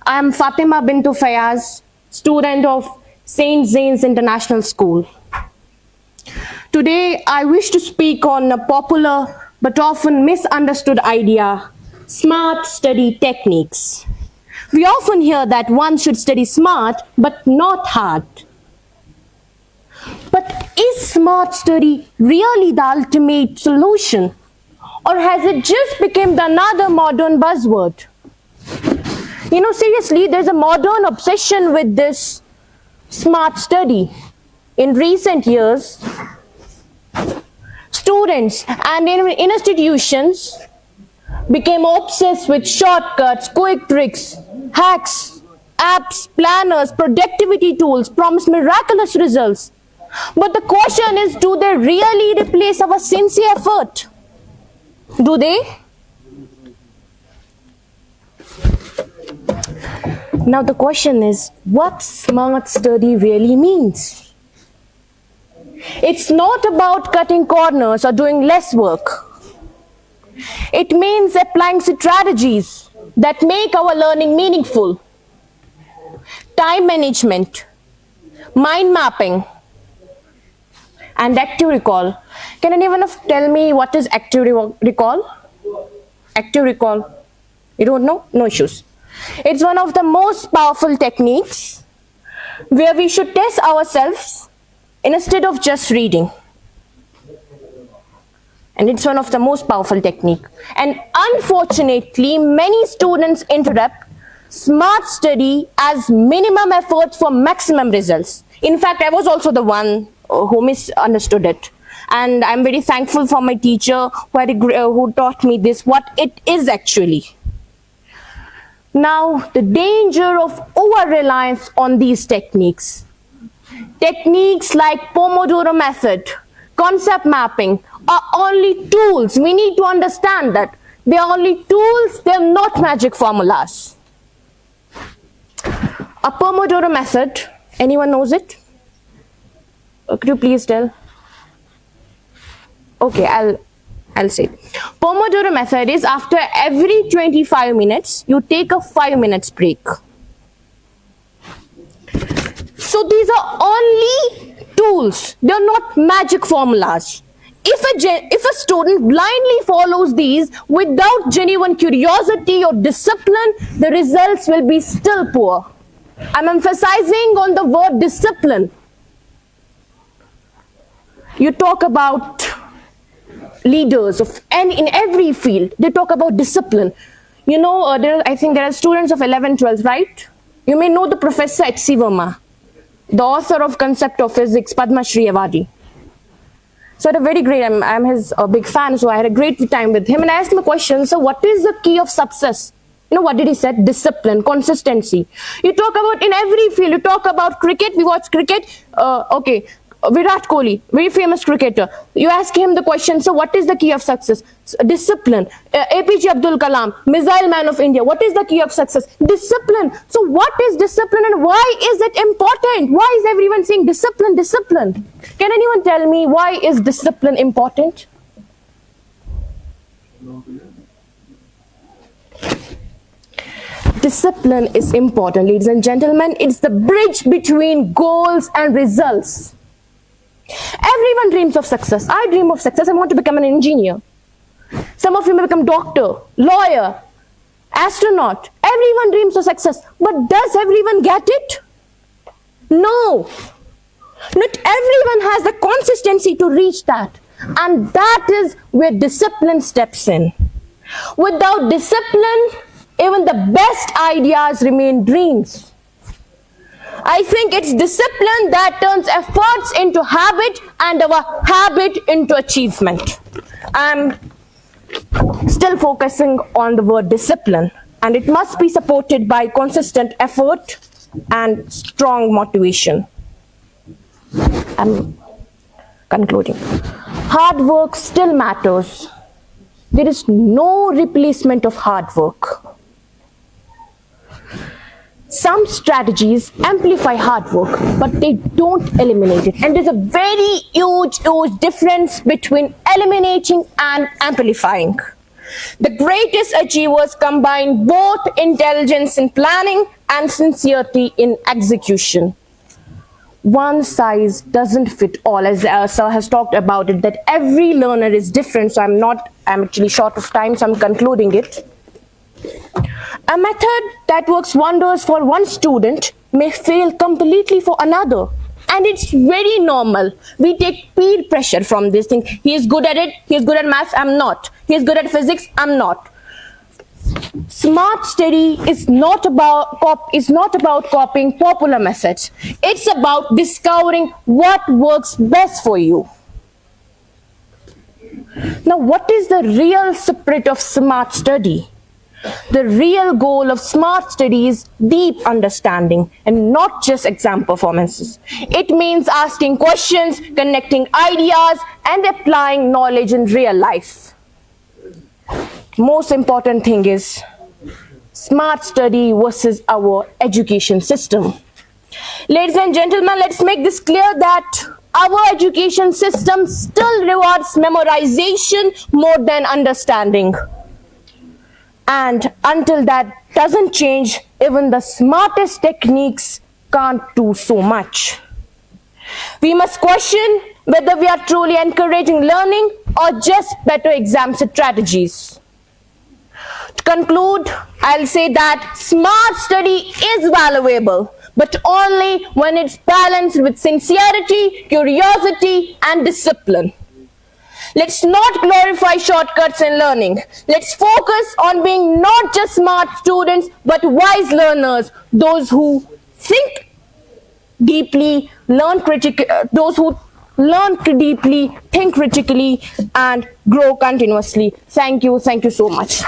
I am Fatima Bintu Fayaz, student of St. Zane's International School. Today, I wish to speak on a popular but often misunderstood idea, smart study techniques. We often hear that one should study smart but not hard. But is smart study really the ultimate solution? Or has it just become another modern buzzword? Seriously, there's a modern obsession with this smart study. In recent years, students and institutions became obsessed with shortcuts, quick tricks, hacks, apps, planners, productivity tools promise miraculous results. But the question is, do they really replace our sincere effort? Do they? Now the question is, what smart study really means? It's not about cutting corners or doing less work. It means applying strategies that make our learning meaningful. Time management, mind mapping, and active recall. Can anyone tell me what is active recall? Active recall. You don't know? No issues. It's one of the most powerful techniques where we should test ourselves instead of just reading. And it's one of the most powerful techniques. And unfortunately, many students interrupt smart study as minimum effort for maximum results. In fact, I was also the one who misunderstood it. And I'm very thankful for my teacher who taught me this, what it is actually. Now, the danger of over-reliance on these techniques. Techniques like Pomodoro method, concept mapping are only tools. We need to understand that they are only tools, they're not magic formulas. A Pomodoro method, anyone knows it? Could you please tell? Okay, I'll say. Pomodoro method is after every 25 minutes, you take a 5 minutes break. So these are only tools. They're not magic formulas. If a student blindly follows these without genuine curiosity or discipline, the results will be still poor. I'm emphasizing on the word discipline. You talk about leaders in every field, they talk about discipline. I think there are students of 11, 12, right? You may know the Professor H.C. Verma, the author of Concept of Physics, Padma Shri Award. So I had a very great, I'm his big fan, so I had a great time with him. And I asked him a question, so what is the key of success? What did he say? Discipline, consistency. You talk about in every field, you talk about cricket, we watch cricket, Virat Kohli, very famous cricketer. You ask him the question, so what is the key of success? Discipline. APJ Abdul Kalam, Missile Man of India. What is the key of success? Discipline. So what is discipline and why is it important? Why is everyone saying discipline, discipline? Can anyone tell me why is discipline important? Discipline is important, ladies and gentlemen. It's the bridge between goals and results. Everyone dreams of success. I dream of success. I want to become an engineer. Some of you may become doctor, lawyer, astronaut. Everyone dreams of success. But does everyone get it? No. Not everyone has the consistency to reach that. And that is where discipline steps in. Without discipline, even the best ideas remain dreams. I think it's discipline that turns efforts into habit and our habit into achievement. I'm still focusing on the word discipline, and it must be supported by consistent effort and strong motivation. I'm concluding. Hard work still matters. There is no replacement of hard work. Some strategies amplify hard work, but they don't eliminate it. And there's a very huge difference between eliminating and amplifying. The greatest achievers combine both intelligence in planning and sincerity in execution. One size doesn't fit all, as Sir has talked about it, that every learner is different. So I'm actually short of time, so I'm concluding it. A method that works wonders for one student may fail completely for another. And it's very normal. We take peer pressure from this thing. He is good at it. He is good at maths. I'm not. He is good at physics. I'm not. Smart study is not about copying popular methods. It's about discovering what works best for you. Now, what is the real spirit of smart study? The real goal of smart study is deep understanding and not just exam performances. It means asking questions, connecting ideas, and applying knowledge in real life. Most important thing is smart study versus our education system. Ladies and gentlemen, let's make this clear that our education system still rewards memorization more than understanding. And until that doesn't change, even the smartest techniques can't do so much. We must question whether we are truly encouraging learning or just better exam strategies. To conclude, I'll say that smart study is valuable, but only when it's balanced with sincerity, curiosity, and discipline. Let's not glorify shortcuts in learning. Let's focus on being not just smart students, but wise learners, those who think deeply, those who learn deeply, think critically, and grow continuously. Thank you so much.